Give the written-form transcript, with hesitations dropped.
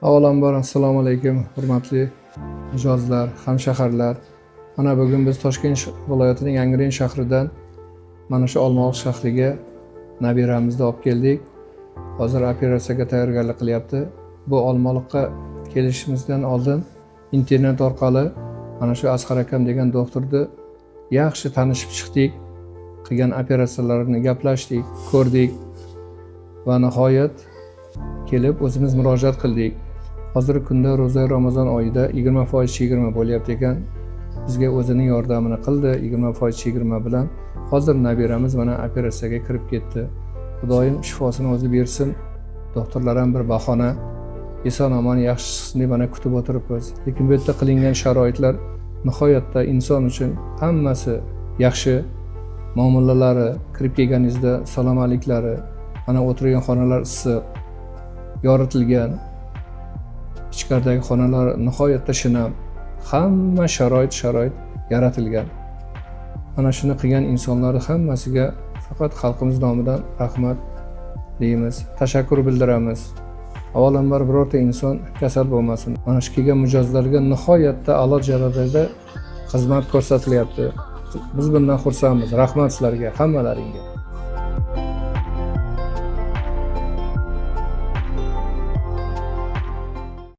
Avvalambor assalomu alaykum, hurmatli mijozlar, hamshaharlar. Mana bugun biz Toshkent viloyatining Angren shahridan mana shu Olmaliq shahriga nabiramizni olib keldik. Hozir operatsiyaga tayyorgarlik qilyapti. Bu Olmaliqqa kelishimizdan oldin internet orqali mana shu Asqar akam degan doktorni yaxshi tanishib chiqdik. Qilgan operatsiyalarini gaplashdik, ko'rdik va nihoyat kelib o'zimiz murojaat qildik. Hozirgi kunda ro'za Ramazon oyida 20% chegirma bo'lyapti ekan. Bizga o'zining yordamini qildi 20% chegirma bilan. Hozir nabiramiz mana operatsiyaga kirib ketdi. Xudoyim shifosini o'zi bersin. Doktorlar ham bir bahona eson-omon yaxshi chiqsin deb mana kutib o'tiribmiz. Lekin bu yerda qilingan sharoitlar nihoyatda inson uchun hammasi yaxshi. Muomalalari, kirib kelganingizda salom alayklari, mana o'tirgan xonalar issiq, yoritilgan. Ichkaridagi xonalar nihoyatda shinam. Hamma sharoit yaratilgan. Mana shuni qilgan insonlar hammasiga faqat xalqimiz nomidan rahmat deymiz, tashakkur bildiramiz. Avvalambor birorta inson kasal bo'lmasin. Mana shu kelgan mijozlarga nihoyatda a'lo darajada xizmat ko'rsatilyapti. Biz bundan xursandmiz. Rahmat sizlarga, hammalaringga.